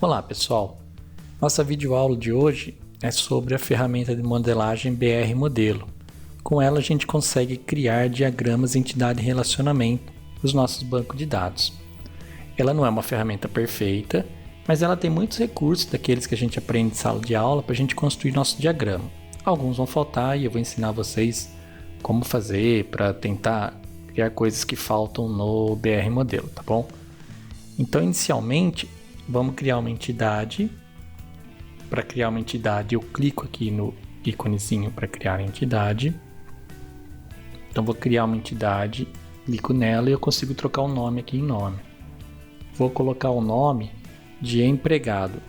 Olá pessoal, nossa videoaula de hoje é sobre a ferramenta de modelagem BR Modelo. Com ela a gente consegue criar diagramas entidade e relacionamento para os nossos bancos de dados. Ela não é uma ferramenta perfeita, mas ela tem muitos recursos daqueles que a gente aprende em sala de aula para a gente construir nosso diagrama. Alguns vão faltar e eu vou ensinar vocês como fazer para tentar criar coisas que faltam no BR Modelo, tá bom? Então inicialmente vamos criar uma entidade. Para criar uma entidade, eu clico aqui no íconezinho para criar a entidade. Então vou criar uma entidade, clico nela e eu consigo trocar o nome aqui em nome. Vou colocar o nome de empregado.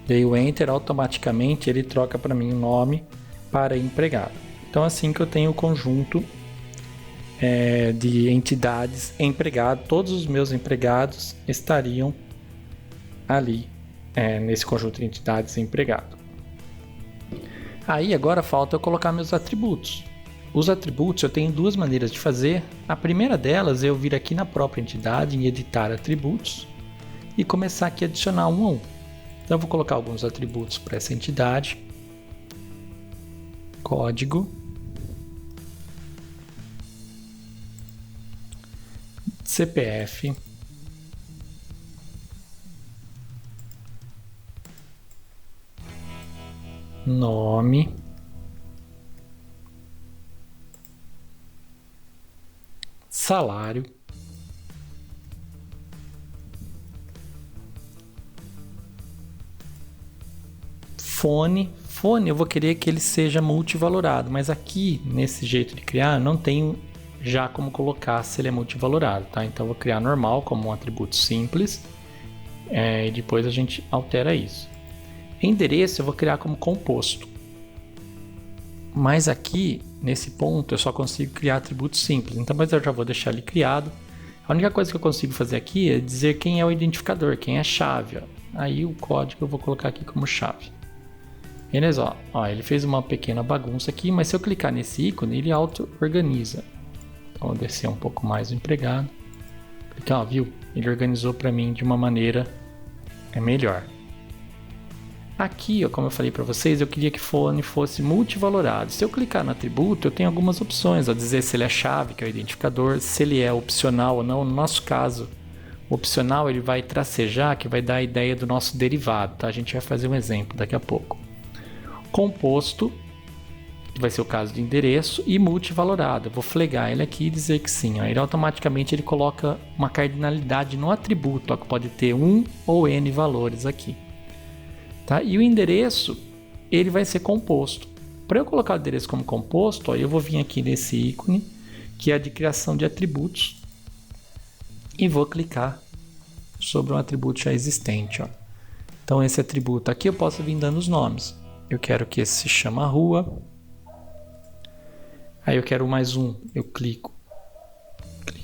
Dei o Enter, automaticamente ele troca para mim o nome para empregado. Então assim que eu tenho o conjunto de entidades empregado, todos os meus empregados estariam ali nesse conjunto de entidades empregado. Aí agora falta eu colocar meus atributos. Os atributos eu tenho duas maneiras de fazer. A primeira delas é eu vir aqui na própria entidade em editar atributos e começar aqui a adicionar um a um. Então eu vou colocar alguns atributos para essa entidade. Código. CPF, nome, salário, fone. Fone eu vou querer que ele seja multivalorado, mas aqui nesse jeito de criar não tenho já como colocar se ele é multivalorado, tá? Então eu vou criar normal como um atributo simples e depois a gente altera isso. Endereço eu vou criar como composto, mas aqui nesse ponto eu só consigo criar atributos simples, então mas eu já vou deixar ele criado. A única coisa que eu consigo fazer aqui é dizer quem é o identificador, quem é a chave, ó. Aí o código eu vou colocar aqui como chave. Beleza, ó, ele fez uma pequena bagunça aqui, mas se eu clicar nesse ícone ele auto-organiza. Então vou descer um pouco mais o empregado. Então, viu? Ele organizou para mim de uma maneira melhor. Aqui, ó, como eu falei para vocês, eu queria que fone fosse multivalorado. Se eu clicar no atributo, eu tenho algumas opções, a dizer se ele é chave, que é o identificador, se ele é opcional ou não. No nosso caso, o opcional ele vai tracejar, que vai dar a ideia do nosso derivado, tá? A gente vai fazer um exemplo daqui a pouco. Composto, que vai ser o caso de endereço, e multivalorado. Eu vou flegar ele aqui e dizer que sim. Ó. Ele automaticamente ele coloca uma cardinalidade no atributo, ó, que pode ter 1 ou N valores aqui. Tá? E o endereço ele vai ser composto. Para eu colocar o endereço como composto, ó, eu vou vir aqui nesse ícone, que é a de criação de atributos, e vou clicar sobre um atributo já existente. Ó. Então esse atributo aqui eu posso vir dando os nomes. Eu quero que esse se chama rua. Aí eu quero mais um, eu clico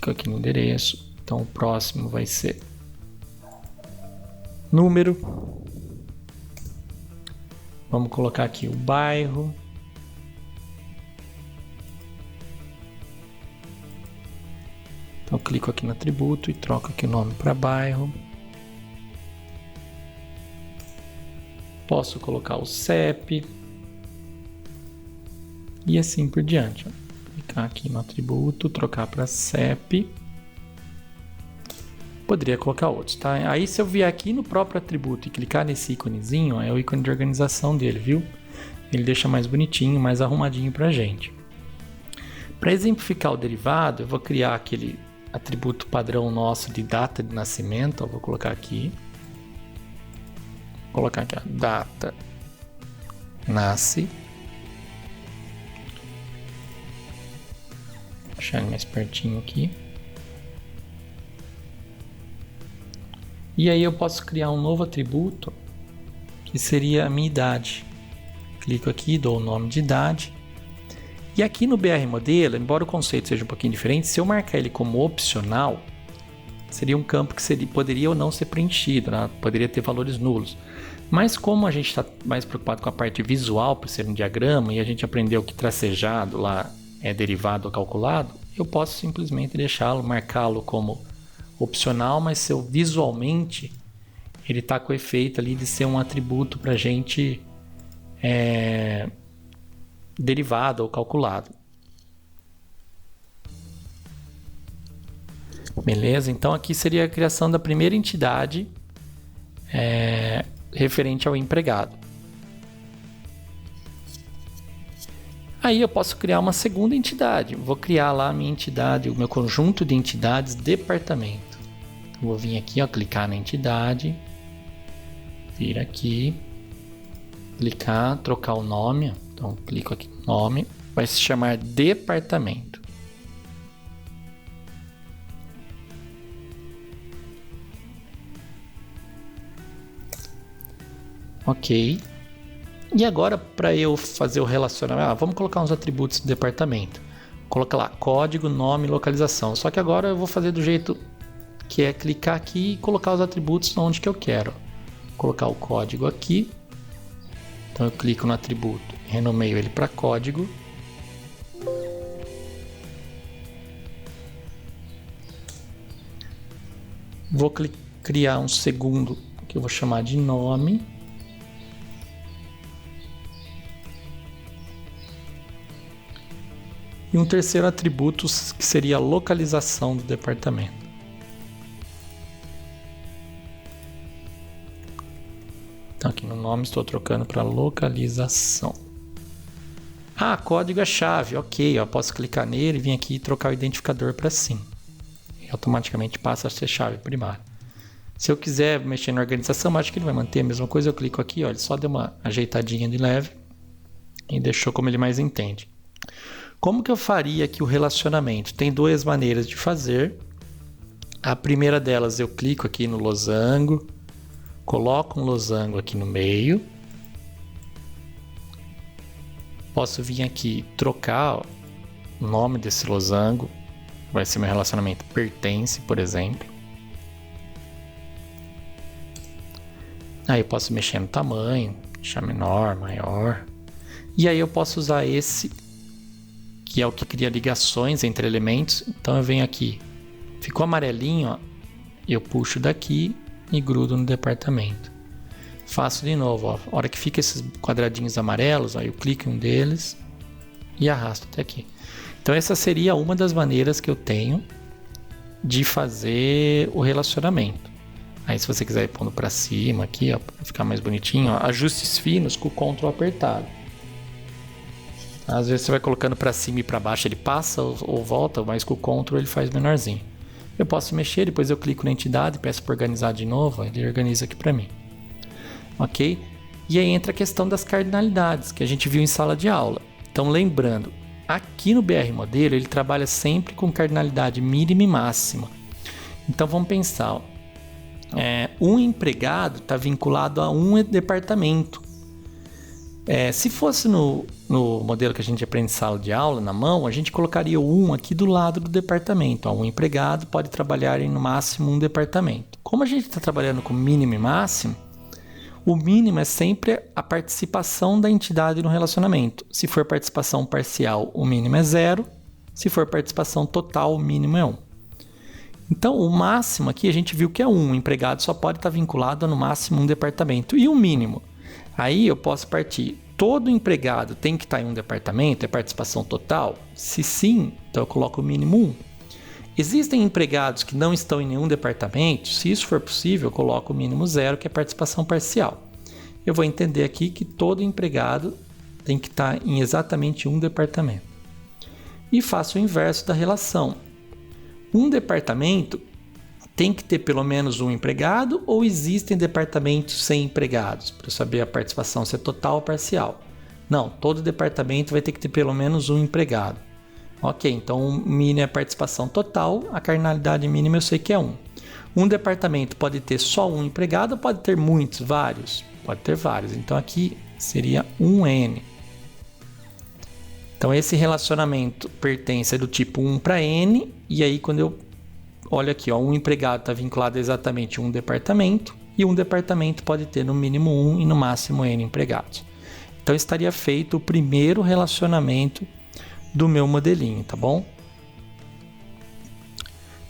aqui no endereço, então o próximo vai ser número, vamos colocar aqui o bairro, então eu clico aqui no atributo e troco aqui o nome para bairro, posso colocar o CEP, e assim por diante. Ó. Clicar aqui no atributo, trocar para CEP. Poderia colocar outros, tá? Aí se eu vier aqui no próprio atributo e clicar nesse íconezinho, ó, é o ícone de organização dele, viu? Ele deixa mais bonitinho, mais arrumadinho pra gente. Para exemplificar o derivado, eu vou criar aquele atributo padrão nosso de data de nascimento. Ó, vou colocar aqui. Vou colocar aqui, ó, data nasce. Deixar ele mais pertinho aqui. E aí eu posso criar um novo atributo que seria a minha idade. Clico aqui, dou o nome de idade. E aqui no BR Modelo, embora o conceito seja um pouquinho diferente, se eu marcar ele como opcional, seria um campo que poderia ou não ser preenchido, né? Poderia ter valores nulos. Mas como a gente está mais preocupado com a parte visual, por ser um diagrama, e a gente aprendeu que tracejado lá é derivado ou calculado, eu posso simplesmente deixá-lo, marcá-lo como opcional, mas seu visualmente ele está com o efeito ali de ser um atributo para a gente derivado ou calculado. Beleza? Então aqui seria a criação da primeira entidade referente ao empregado. Aí eu posso criar uma segunda entidade. Vou criar lá a minha entidade, o meu conjunto de entidades departamento. Vou vir aqui, ó, clicar na entidade, vir aqui, clicar, trocar o nome. Então clico aqui no nome, vai se chamar departamento. Ok. E agora, para eu fazer o relacionamento, vamos colocar uns atributos do departamento. Coloca lá, código, nome, localização. Só que agora eu vou fazer do jeito que é clicar aqui e colocar os atributos onde que eu quero. Vou colocar o código aqui. Então eu clico no atributo, renomeio ele para código. Vou criar um segundo que eu vou chamar de nome. E um terceiro atributo que seria a localização do departamento. Então aqui no nome estou trocando para localização. Código é chave, ok. Eu posso clicar nele e vir aqui e trocar o identificador para sim. E automaticamente passa a ser chave primária. Se eu quiser mexer na organização, acho que ele vai manter a mesma coisa. Eu clico aqui, ó, ele só deu uma ajeitadinha de leve e deixou como ele mais entende. Como que eu faria aqui o relacionamento? Tem duas maneiras de fazer. A primeira delas, eu clico aqui no losango, coloco um losango aqui no meio. Posso vir aqui trocar o nome desse losango. Vai ser meu relacionamento pertence, por exemplo. Aí eu posso mexer no tamanho, deixar menor, maior. E aí eu posso usar esse, que é o que cria ligações entre elementos. Então eu venho aqui, ficou amarelinho, ó, eu puxo daqui e grudo no departamento. Faço de novo, ó, a hora que fica esses quadradinhos amarelos, ó, eu clico em um deles e arrasto até aqui. Então essa seria uma das maneiras que eu tenho de fazer o relacionamento. Aí se você quiser ir pondo para cima aqui, ó, para ficar mais bonitinho, ó, ajustes finos com o Ctrl apertado. Às vezes você vai colocando para cima e para baixo, ele passa ou volta, mas com o Ctrl ele faz menorzinho. Eu posso mexer, depois eu clico na entidade, peço para organizar de novo, ele organiza aqui para mim. Ok? E aí entra a questão das cardinalidades, que a gente viu em sala de aula. Então lembrando, aqui no BR Modelo ele trabalha sempre com cardinalidade mínima e máxima. Então vamos pensar, ó, um empregado está vinculado a um departamento. Se fosse no modelo que a gente aprende em sala de aula, na mão, a gente colocaria o 1 aqui do lado do departamento. Um empregado pode trabalhar em no máximo um departamento. Como a gente está trabalhando com mínimo e máximo, o mínimo é sempre a participação da entidade no relacionamento. Se for participação parcial, o mínimo é 0. Se for participação total, o mínimo é 1. Então, o máximo aqui a gente viu que é 1. O empregado só pode estar vinculado a no máximo um departamento. E o mínimo? Aí eu posso partir. Todo empregado tem que estar em um departamento? É participação total? Se sim, então eu coloco o mínimo 1. Existem empregados que não estão em nenhum departamento? Se isso for possível, eu coloco o mínimo 0, que é participação parcial. Eu vou entender aqui que todo empregado tem que estar em exatamente um departamento. E faço o inverso da relação. Um departamento tem que ter pelo menos um empregado ou existem departamentos sem empregados? Para eu saber a participação se é total ou parcial. Não, todo departamento vai ter que ter pelo menos um empregado. Ok, então o mínimo é a participação total, a cardinalidade mínima eu sei que é 1. Um departamento pode ter só um empregado ou pode ter muitos, vários? Pode ter vários, então aqui seria 1N. Então esse relacionamento pertence do tipo 1 para N, e aí quando eu olho aqui, ó, um empregado está vinculado a exatamente um departamento, e um departamento pode ter no mínimo 1 e no máximo N empregados. Então estaria feito o primeiro relacionamento do meu modelinho, tá bom?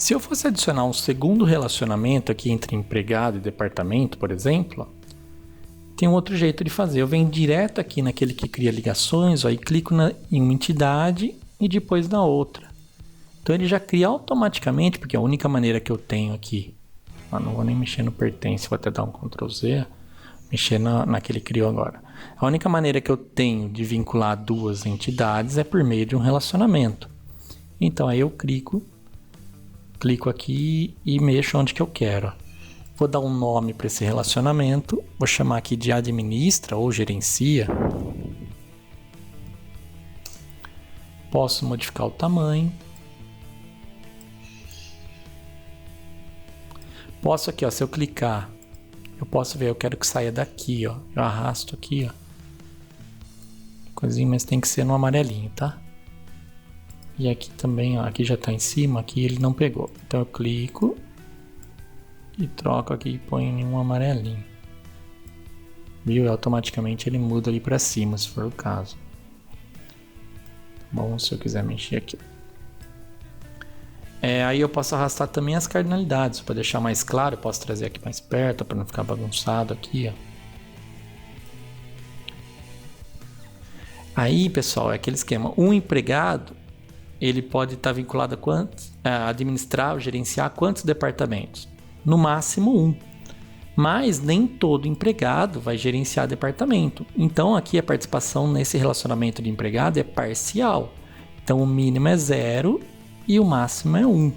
Se eu fosse adicionar um segundo relacionamento aqui entre empregado e departamento, por exemplo, tem um outro jeito de fazer. Eu venho direto aqui naquele que cria ligações, ó, e clico em uma entidade e depois na outra. Então ele já cria automaticamente, porque a única maneira que eu tenho aqui, não vou nem mexer no pertence, vou até dar um Ctrl Z, mexer naquele criou agora. A única maneira que eu tenho de vincular duas entidades é por meio de um relacionamento. Então aí eu clico aqui e mexo onde que eu quero. Vou dar um nome para esse relacionamento, vou chamar aqui de administra ou gerencia. Posso modificar o tamanho. Posso aqui, ó, se eu clicar, eu posso ver, eu quero que saia daqui, ó. Eu arrasto aqui, ó. Coisinha, mas tem que ser no amarelinho, tá? E aqui também, ó, aqui já tá em cima, aqui ele não pegou. Então eu clico e troco aqui e ponho em um amarelinho. Viu? E automaticamente ele muda ali para cima, se for o caso. Bom, se eu quiser mexer aqui. Aí eu posso arrastar também as cardinalidades. Para deixar mais claro, eu posso trazer aqui mais perto, para não ficar bagunçado aqui, ó. Aí, pessoal, é aquele esquema. Um empregado, ele pode estar vinculado a administrar ou gerenciar quantos departamentos? No máximo um. Mas nem todo empregado vai gerenciar departamento. Então aqui a participação nesse relacionamento de empregado é parcial. Então o mínimo é 0 e o máximo é 1.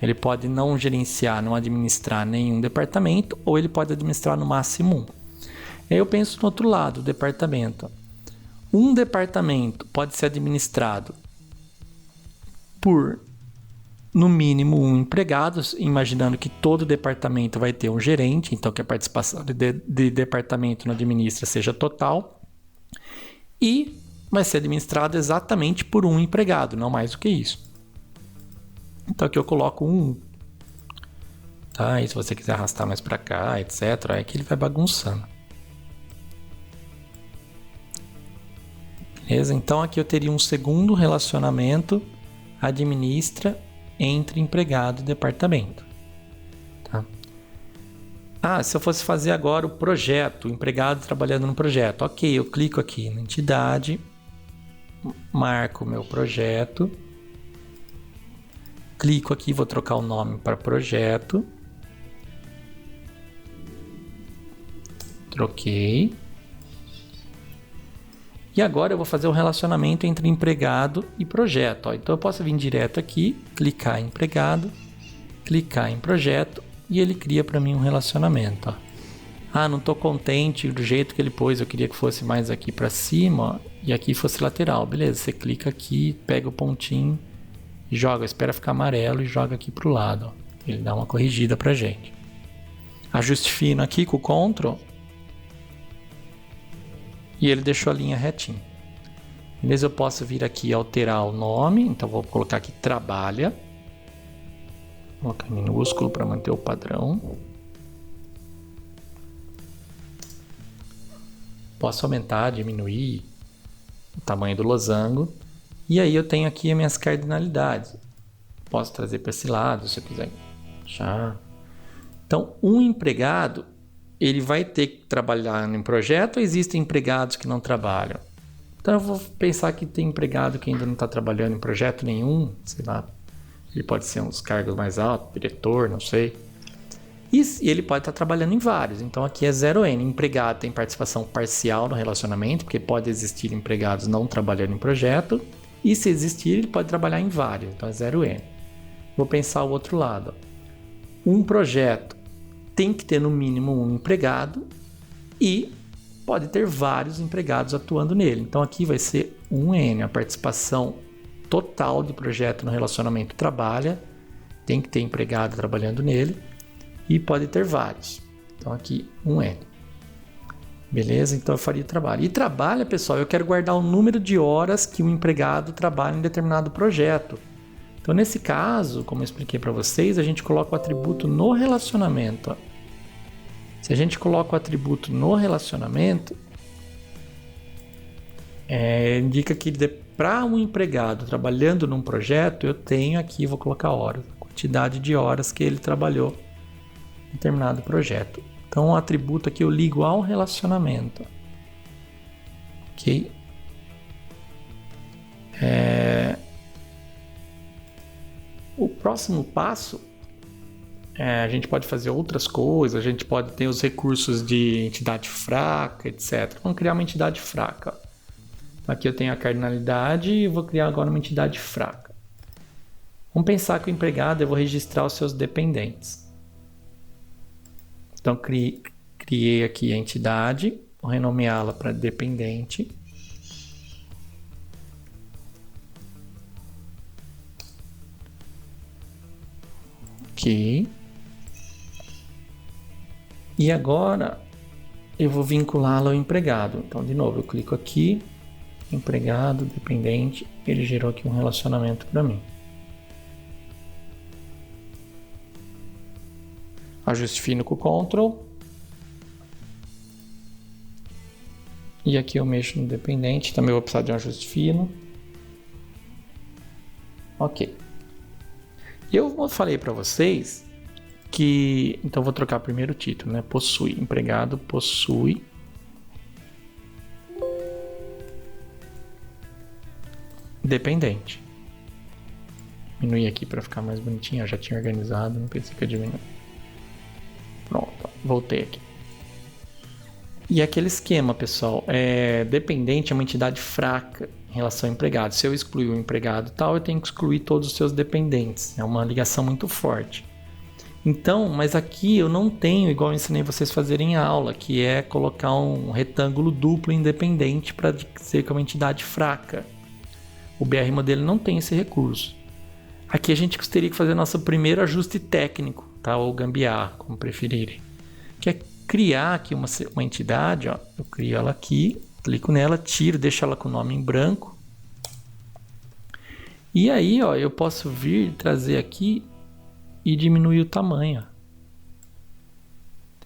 Ele pode não gerenciar, não administrar nenhum departamento, ou ele pode administrar no máximo 1. Aí eu penso no outro lado, o departamento. Um departamento pode ser administrado por no mínimo um empregado, imaginando que todo departamento vai ter um gerente, então que a participação de departamento no administra seja total, e vai ser administrado exatamente por um empregado, não mais do que isso. Então aqui eu coloco um, tá? E se você quiser arrastar mais para cá, etc, é que ele vai bagunçando. Beleza? Então aqui eu teria um segundo relacionamento administra entre empregado e departamento. Tá? Se eu fosse fazer agora o projeto, o empregado trabalhando no projeto. Ok, eu clico aqui na entidade, marco o meu projeto, clico aqui, vou trocar o nome para projeto, troquei. E agora eu vou fazer o relacionamento entre empregado e projeto. Então eu posso vir direto aqui, clicar em empregado, clicar em projeto e ele cria para mim um relacionamento. Não estou contente do jeito que ele pôs, eu queria que fosse mais aqui para cima e aqui fosse lateral. Beleza, você clica aqui, pega o pontinho e joga, espera ficar amarelo e joga aqui para o lado. Ele dá uma corrigida para a gente. Ajuste fino aqui com o Ctrl. E ele deixou a linha retinha. Beleza? Eu posso vir aqui e alterar o nome. Então vou colocar aqui trabalha. Vou colocar em minúsculo para manter o padrão. Posso aumentar, diminuir o tamanho do losango. E aí eu tenho aqui as minhas cardinalidades. Posso trazer para esse lado se eu quiser. Então, um empregado, ele vai ter que trabalhar em projeto ou existem empregados que não trabalham? Então eu vou pensar que tem empregado que ainda não está trabalhando em projeto nenhum, sei lá, ele pode ser uns cargos mais altos, diretor, não sei. E ele pode estar trabalhando em vários, então aqui é 0N. Empregado tem participação parcial no relacionamento, porque pode existir empregados não trabalhando em projeto, e se existir ele pode trabalhar em vários, então é 0N. Vou pensar o outro lado. Um projeto tem que ter no mínimo um empregado e pode ter vários empregados atuando nele. Então aqui vai ser 1N, a participação total de projeto no relacionamento trabalha, tem que ter empregado trabalhando nele e pode ter vários. Então aqui 1N. Beleza? Então eu faria trabalho. E trabalha, pessoal, eu quero guardar o número de horas que o empregado trabalha em determinado projeto. Então nesse caso, como eu expliquei para vocês, a gente coloca o atributo no relacionamento. Se a gente coloca o atributo no relacionamento, indica que para um empregado trabalhando num projeto, eu tenho aqui, vou colocar horas, quantidade de horas que ele trabalhou em determinado projeto. Então o atributo aqui eu ligo ao relacionamento. Ok? O próximo passo, a gente pode fazer outras coisas, a gente pode ter os recursos de entidade fraca, etc. Vamos criar uma entidade fraca. Aqui eu tenho a cardinalidade e vou criar agora uma entidade fraca. Vamos pensar que o empregado eu vou registrar os seus dependentes. Então criei aqui a entidade, vou renomeá-la para dependente. Ok. E agora eu vou vinculá-la ao empregado. Então, de novo, eu clico aqui, empregado, dependente, ele gerou aqui um relacionamento para mim. Ajuste fino com o Ctrl. E aqui eu mexo no dependente, também vou precisar de um ajuste fino. Ok. Eu falei para vocês que... Então vou trocar primeiro o título, né? Possui, empregado possui dependente. Diminuir aqui para ficar mais bonitinho, eu já tinha organizado, não pensei que eu diminuir. Pronto, voltei aqui. E aquele esquema, pessoal, dependente é uma entidade fraca em relação ao empregado. Se eu excluir o empregado tal, eu tenho que excluir todos os seus dependentes. É uma ligação muito forte. Então, mas aqui eu não tenho, igual eu ensinei vocês a fazerem em aula, que é colocar um retângulo duplo independente para dizer que é uma entidade fraca. O BR Modelo não tem esse recurso. Aqui a gente teria que fazer nosso primeiro ajuste técnico, tá? Ou gambiarra, como preferirem. Que é criar aqui uma entidade, ó. Eu crio ela aqui, clico nela, tiro, deixo ela com o nome em branco. E aí, ó, eu posso vir trazer aqui e diminuir o tamanho.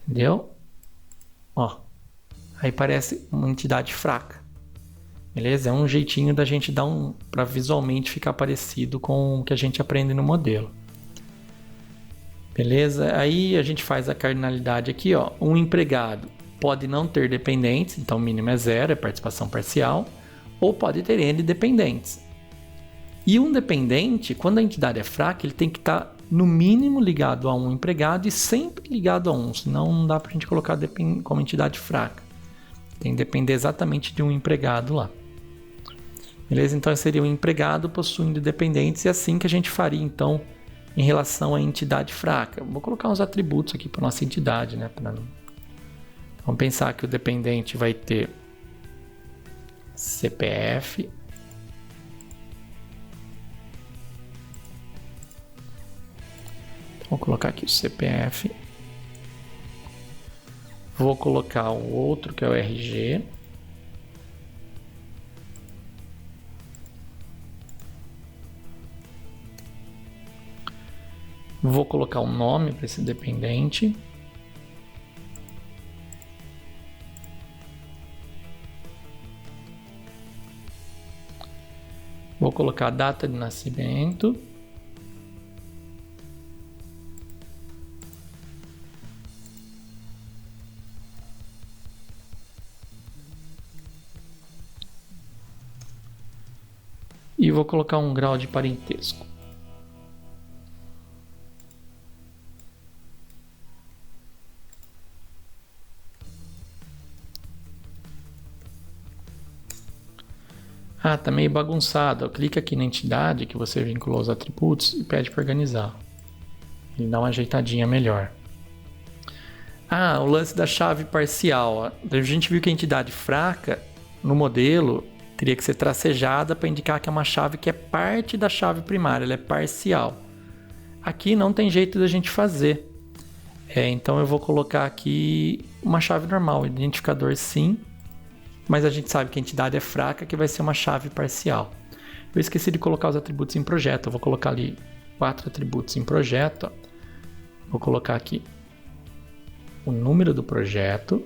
Entendeu? Ó. Aí parece uma entidade fraca. Beleza? É um jeitinho da gente dar para visualmente ficar parecido com o que a gente aprende no modelo. Beleza? Aí a gente faz a cardinalidade aqui, ó. Um empregado pode não ter dependentes, então o mínimo é 0, é participação parcial, ou pode ter N dependentes. E um dependente, quando a entidade é fraca, ele tem que estar no mínimo ligado a um empregado e sempre ligado a um, senão não dá pra gente colocar como entidade fraca. Tem que depender exatamente de um empregado lá. Beleza? Então seria um empregado possuindo dependentes e assim que a gente faria então em relação à entidade fraca. Vou colocar uns atributos aqui para nossa entidade, né? Vamos pensar que o dependente vai ter CPF, vou colocar aqui o CPF, vou colocar o outro que é o RG, vou colocar um nome para esse dependente. Vou colocar a data de nascimento. E vou colocar um grau de parentesco. Ah, tá meio bagunçado. Clica aqui na entidade que você vinculou os atributos e pede para organizar. Ele dá uma ajeitadinha melhor. Ah, o lance da chave parcial. A gente viu que a entidade fraca no modelo teria que ser tracejada para indicar que é uma chave que é parte da chave primária, ela é parcial. Aqui não tem jeito da gente fazer. Então eu vou colocar aqui uma chave normal, identificador sim, mas a gente sabe que a entidade é fraca, que vai ser uma chave parcial. Eu esqueci de colocar os atributos em projeto, eu vou colocar ali 4 atributos em projeto. Vou colocar aqui o número do projeto,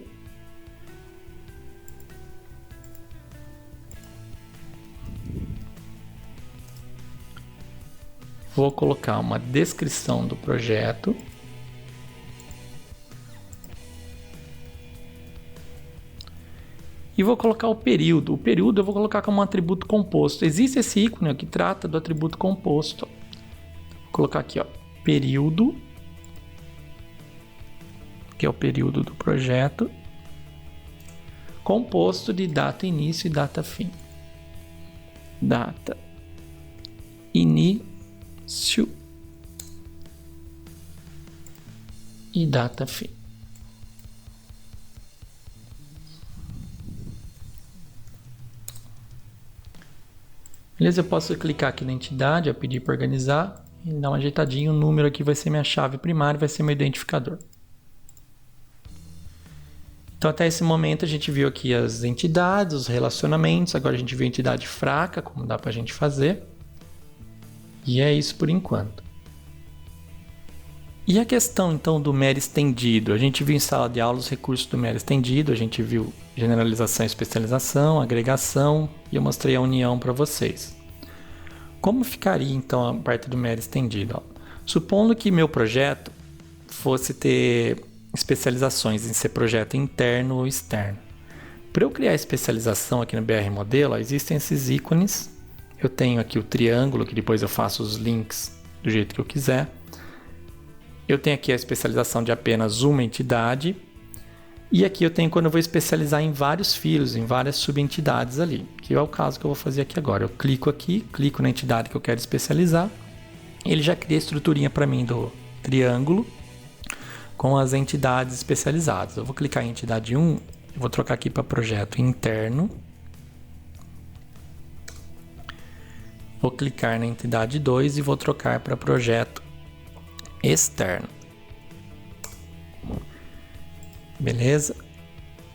Vou colocar uma descrição do projeto. E vou colocar o período. O período eu vou colocar como um atributo composto. Existe esse ícone que trata do atributo composto. Vou colocar aqui, ó, período, que é o período do projeto, composto de data início e data fim. Data início e data fim. Beleza? Eu posso clicar aqui na entidade, pedir para organizar e dar uma ajeitadinha. O número aqui vai ser minha chave primária, vai ser meu identificador. Então até esse momento a gente viu aqui as entidades, os relacionamentos. Agora a gente viu a entidade fraca, como dá para a gente fazer. E é isso por enquanto. E a questão então do MER estendido? A gente viu em sala de aula os recursos do MER estendido, a gente viu generalização e especialização, agregação, e eu mostrei a união para vocês. Como ficaria então a parte do MER estendido? Supondo que meu projeto fosse ter especializações em ser projeto interno ou externo. Para eu criar especialização aqui no BR Modelo, existem esses ícones. Eu tenho aqui o triângulo, que depois eu faço os links do jeito que eu quiser. Eu tenho aqui a especialização de apenas uma entidade. E aqui eu tenho quando eu vou especializar em vários filos, em várias subentidades ali, que é o caso que eu vou fazer aqui agora. Eu clico aqui, clico na entidade que eu quero especializar. Ele já cria a estruturinha para mim do triângulo com as entidades especializadas. Eu vou clicar em entidade 1, eu vou trocar aqui para projeto interno. Vou clicar na entidade 2 e vou trocar para projeto externo. Beleza?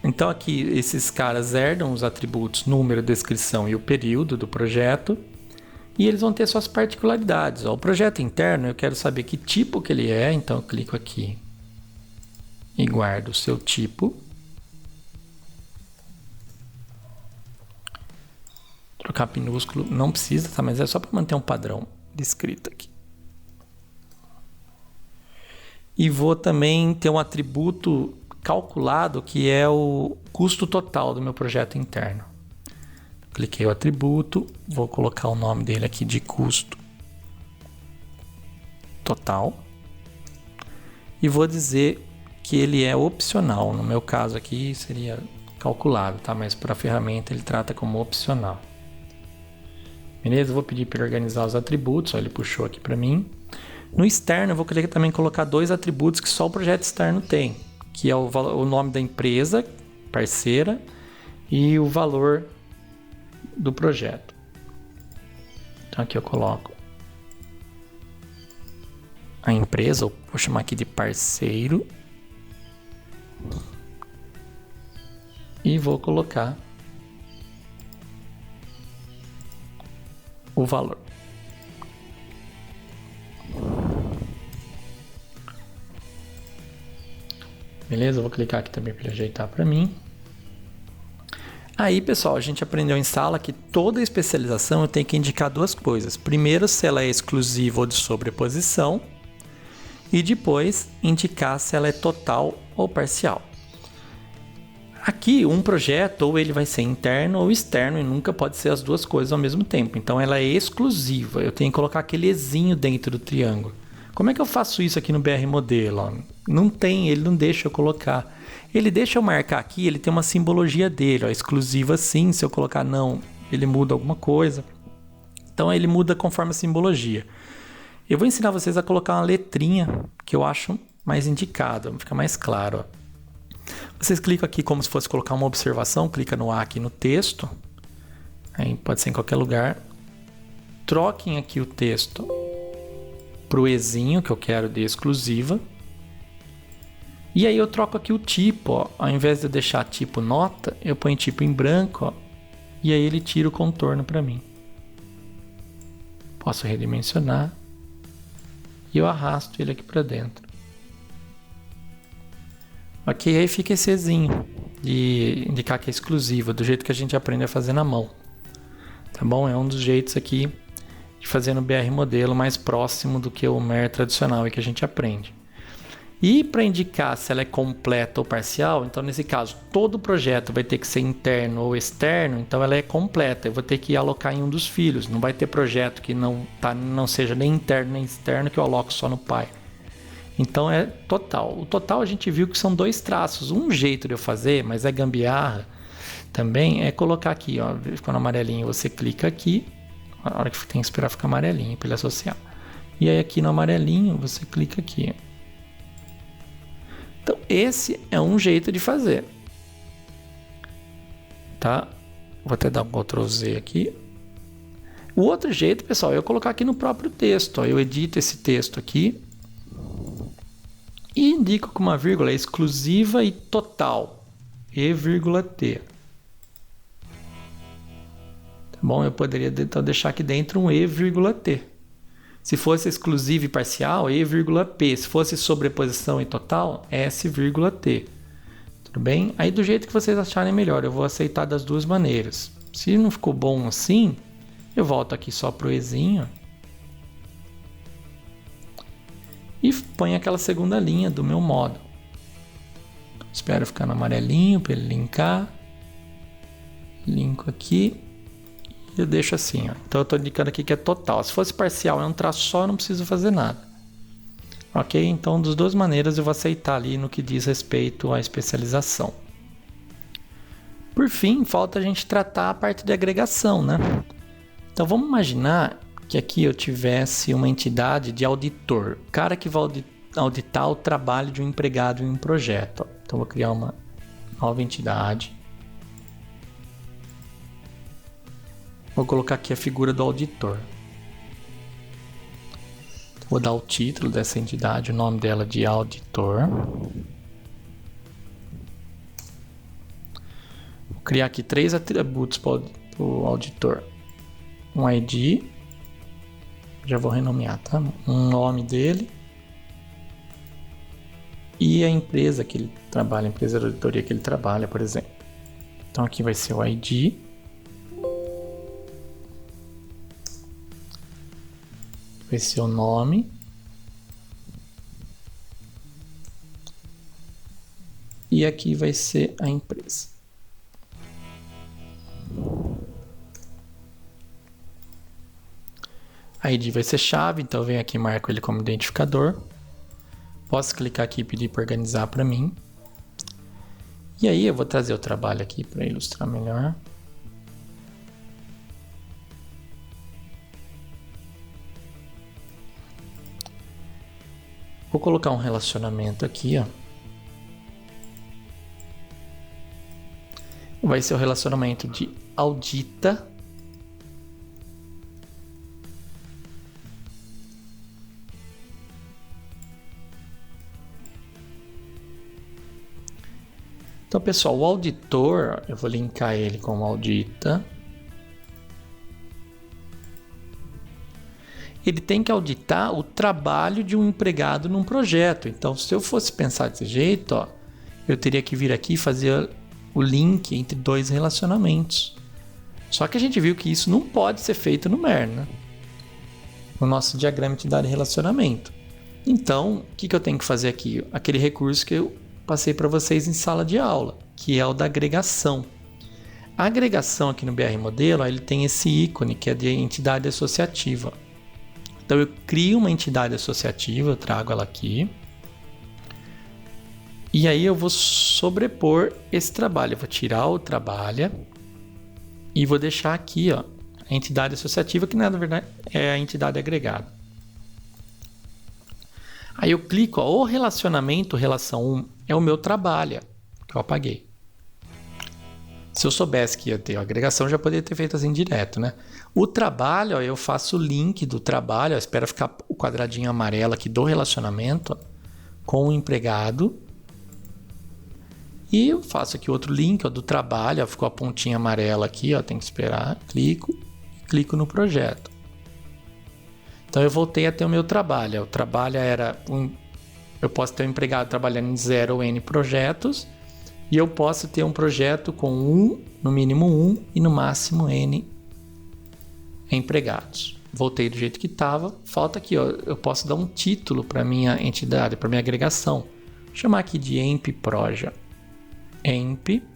Então aqui esses caras herdam os atributos número, descrição e o período do projeto. E eles vão ter suas particularidades. O projeto interno eu quero saber que tipo que ele é. Então eu clico aqui e guardo o seu tipo. Trocar minúsculo não precisa, tá? Mas é só para manter um padrão de escrita aqui. E vou também ter um atributo calculado que é o custo total do meu projeto interno. Cliquei o atributo, vou colocar o nome dele aqui de custo total e vou dizer que ele é opcional. No meu caso aqui seria calculado, tá? Mas para a ferramenta ele trata como opcional. Beleza? Eu vou pedir para ele organizar os atributos, ó, ele puxou aqui para mim. No externo eu vou querer também colocar dois atributos que só o projeto externo tem, que é o nome da empresa parceira e o valor do projeto. Então aqui eu coloco a empresa, eu vou chamar aqui de parceiro, e vou colocar o valor. Beleza? Eu vou clicar aqui também para ele ajeitar para mim. Aí, pessoal, a gente aprendeu em sala que toda especialização eu tenho que indicar duas coisas. Primeiro, se ela é exclusiva ou de sobreposição. E depois, indicar se ela é total ou parcial. Aqui, um projeto, ou ele vai ser interno ou externo, e nunca pode ser as duas coisas ao mesmo tempo. Então, ela é exclusiva. Eu tenho que colocar aquele ezinho dentro do triângulo. Como é que eu faço isso aqui no BR Modelo? Ó? Não tem, ele não deixa eu colocar. Ele deixa eu marcar aqui, ele tem uma simbologia dele, ó, exclusiva sim. Se eu colocar não, ele muda alguma coisa. Então, ele muda conforme a simbologia. Eu vou ensinar vocês a colocar uma letrinha que eu acho mais indicada, fica mais claro. Ó. Vocês clicam aqui como se fosse colocar uma observação, clica no A aqui no texto, aí pode ser em qualquer lugar. Troquem aqui o texto para o Ezinho, que eu quero de exclusiva. E aí eu troco aqui o tipo, ó. Ao invés de eu deixar tipo nota, eu ponho tipo em branco, ó, e aí ele tira o contorno para mim. Posso redimensionar e eu arrasto ele aqui para dentro. Ok, aí fica esse Ezinho de indicar que é exclusiva, do jeito que a gente aprende a fazer na mão. Tá bom? É um dos jeitos aqui de fazer no BR Modelo, mais próximo do que o MER tradicional que a gente aprende. E para indicar se ela é completa ou parcial, então nesse caso todo projeto vai ter que ser interno ou externo, então ela é completa. Eu vou ter que alocar em um dos filhos. Não vai ter projeto que não seja nem interno nem externo que eu aloco só no pai. Então é total. O total a gente viu que são 2 traços. Um jeito de eu fazer, mas é gambiarra também, é colocar aqui, ó, ficando amarelinho, você clica aqui, a hora que tem que esperar ficar amarelinho para ele associar. E aí aqui no amarelinho você clica aqui. Então, esse é um jeito de fazer. Tá? Vou até dar um Ctrl Z aqui. O outro jeito, pessoal, é eu colocar aqui no próprio texto. Ó. Eu edito esse texto aqui. E indico com uma vírgula exclusiva e total. E,T. Tá bom? Eu poderia então deixar aqui dentro um E,T. Se fosse exclusivo e parcial, E,P. Se fosse sobreposição e total, S,T. Tudo bem? Aí do jeito que vocês acharem melhor, eu vou aceitar das duas maneiras. Se não ficou bom assim, eu volto aqui só pro Ezinho. E ponho aquela segunda linha do meu modo. Espero ficar no amarelinho para ele linkar. Linko aqui. Eu deixo assim, ó. Então eu estou indicando aqui que é total. Se fosse parcial, é um traço só, não preciso fazer nada. Ok? Então, das duas maneiras eu vou aceitar ali no que diz respeito à especialização. Por fim, falta a gente tratar a parte de agregação, né? Então vamos imaginar que aqui eu tivesse uma entidade de auditor. O cara que vai auditar o trabalho de um empregado em um projeto. Então vou criar uma nova entidade. Vou colocar aqui a figura do auditor. Vou dar o título dessa entidade, o nome dela de auditor. Vou criar aqui 3 atributos para o auditor. Um ID, já vou renomear, tá? Um nome dele. E a empresa que ele trabalha, a empresa de auditoria que ele trabalha, por exemplo. Então aqui vai ser o ID. Vai ser o nome. E aqui vai ser a empresa. A ID vai ser chave, então eu venho aqui e marco ele como identificador. Posso clicar aqui e pedir para organizar para mim. E aí eu vou trazer o trabalho aqui para ilustrar melhor. Vou colocar um relacionamento aqui, ó. Vai ser o relacionamento de audita. Então, pessoal, o auditor, eu vou linkar ele com audita. Ele tem que auditar o trabalho de um empregado num projeto. Então, se eu fosse pensar desse jeito, ó, eu teria que vir aqui e fazer o link entre 2 relacionamentos. Só que a gente viu que isso não pode ser feito no MER, né? No nosso diagrama de entidade de relacionamento. Então, o que eu tenho que fazer aqui? Aquele recurso que eu passei para vocês em sala de aula, que é o da agregação. A agregação aqui no BR Modelo, ó, ele tem esse ícone que é de entidade associativa. Então eu crio uma entidade associativa, eu trago ela aqui. E aí eu vou sobrepor esse trabalho. Eu vou tirar o trabalho e vou deixar aqui, ó, a entidade associativa, que na verdade é a entidade agregada. Aí eu clico, ó, o relacionamento, relação 1, é o meu trabalho, que eu apaguei. Se eu soubesse que ia ter a agregação, já poderia ter feito assim direto, né? O trabalho, ó, eu faço o link do trabalho, ó, espero ficar o quadradinho amarelo aqui do relacionamento, ó, com o empregado. E eu faço aqui outro link, ó, do trabalho, ó, ficou a pontinha amarela aqui, ó, tem que esperar, clico no projeto. Então eu voltei a ter o meu trabalho. O trabalho era eu posso ter um empregado trabalhando em 0 ou N projetos, e eu posso ter um projeto com no mínimo 1 e no máximo N empregados. voltei do jeito que estava. Falta aqui, ó, eu posso dar um título para minha entidade, para minha agregação. Vou chamar aqui de EMP-Proja. EMP-Proja.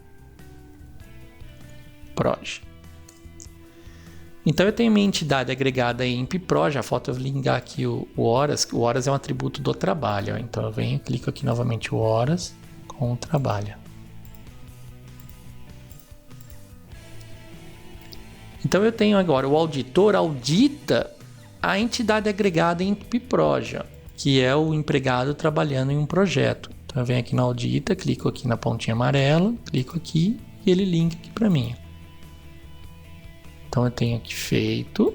Então eu tenho minha entidade agregada EMP-Proja. Falta eu linkar aqui o horas. O horas é um atributo do trabalho. Ó. Então eu venho, clico aqui novamente o horas com o trabalho. Então eu tenho agora o auditor audita a entidade agregada em EMP-Proja, que é o empregado trabalhando em um projeto. Então eu venho aqui na audita, clico aqui na pontinha amarela, clico aqui e ele linka aqui para mim. Então eu tenho aqui feito.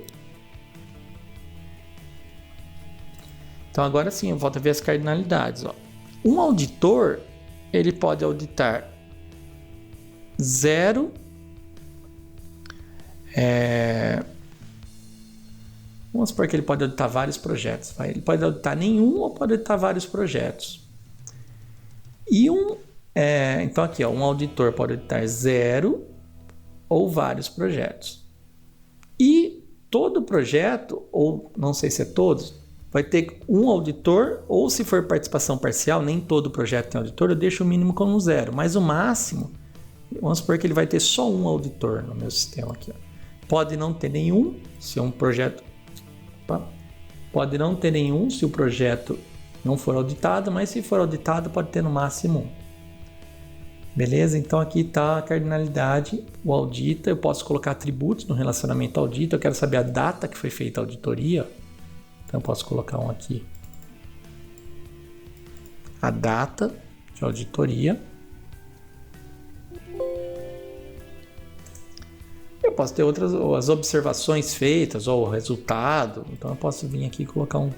Então agora sim, eu volto a ver as cardinalidades. Ó. Um auditor, ele pode auditar 0. Vamos supor que ele pode auditar vários projetos. Ele pode auditar nenhum ou pode auditar vários projetos. E então aqui, ó, um auditor pode auditar 0 ou vários projetos. E todo projeto, ou não sei se é todos, vai ter um auditor, ou se for participação parcial, nem todo projeto tem auditor, eu deixo o mínimo como 0. Mas o máximo, vamos supor que ele vai ter só um auditor no meu sistema aqui. Ó. Pode não ter nenhum, se um projeto... Pode não ter nenhum se o projeto não for auditado, mas se for auditado pode ter no máximo 1. Beleza? Então aqui está a cardinalidade, o audita. Eu posso colocar atributos no relacionamento audita. Eu quero saber a data que foi feita a auditoria. Então eu posso colocar um aqui. A data de auditoria. Eu posso ter outras, ou as observações feitas, ou o resultado. Então eu posso vir aqui e colocar um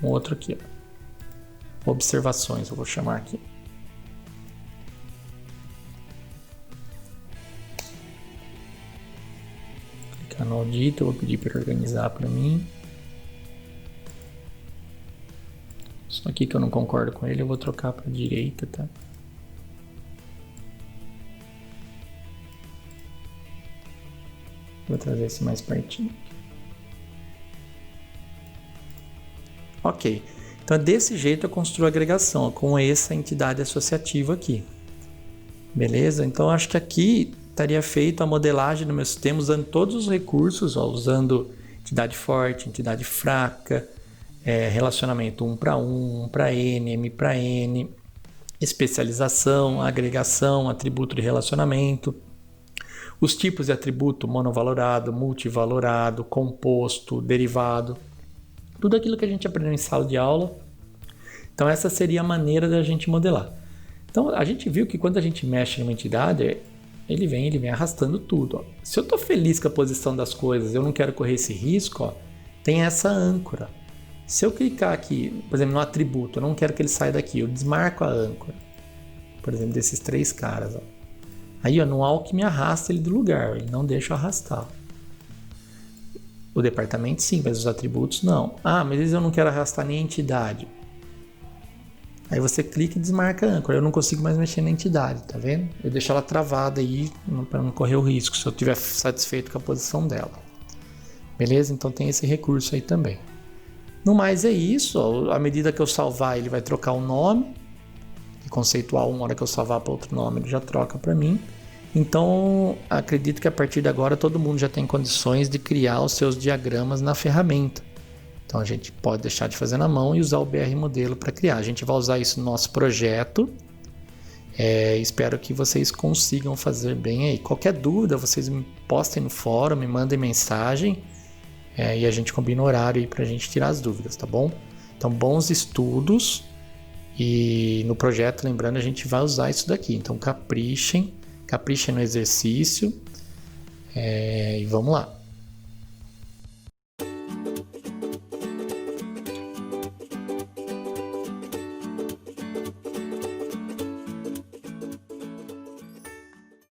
outro aqui. Ó. Observações, eu vou chamar aqui. Clicar no audito, eu vou pedir para organizar para mim. Só aqui que eu não concordo com ele, eu vou trocar para a direita, tá? Vou trazer esse mais pertinho. Ok. Então, desse jeito eu construo a agregação, ó, com essa entidade associativa aqui. Beleza? Então, acho que aqui estaria feita a modelagem do meu sistema usando todos os recursos, ó, usando entidade forte, entidade fraca, relacionamento 1 para 1, 1 para N, M para N, especialização, agregação, atributo de relacionamento. Os tipos de atributo monovalorado, multivalorado, composto, derivado. Tudo aquilo que a gente aprendeu em sala de aula. Então essa seria a maneira da gente modelar. Então a gente viu que quando a gente mexe numa entidade, ele vem arrastando tudo. Ó. Se eu estou feliz com a posição das coisas, eu não quero correr esse risco, ó, tem essa âncora. Se eu clicar aqui, por exemplo, no atributo, eu não quero que ele saia daqui, eu desmarco a âncora. Por exemplo, desses 3 caras. Ó. Aí, ó, no alck me arrasta ele do lugar, ele não deixa eu arrastar. O departamento sim, mas os atributos não. Ah, mas eu não quero arrastar nem a entidade. Aí você clica e desmarca a âncora. Eu não consigo mais mexer na entidade, tá vendo? Eu deixo ela travada aí para não correr o risco, se eu estiver satisfeito com a posição dela. Beleza? Então tem esse recurso aí também. No mais é isso. Ó, à medida que eu salvar, ele vai trocar o nome. E conceitual, uma hora que eu salvar para outro nome, ele já troca para mim. Então, acredito que a partir de agora todo mundo já tem condições de criar os seus diagramas na ferramenta. Então, a gente pode deixar de fazer na mão e usar o BR Modelo para criar. A gente vai usar isso no nosso projeto. Espero que vocês consigam fazer bem aí. Qualquer dúvida, vocês me postem no fórum, me mandem mensagem e a gente combina o horário aí para a gente tirar as dúvidas, tá bom? Então, bons estudos. E no projeto, lembrando, a gente vai usar isso daqui. Então, caprichem no exercício e vamos lá.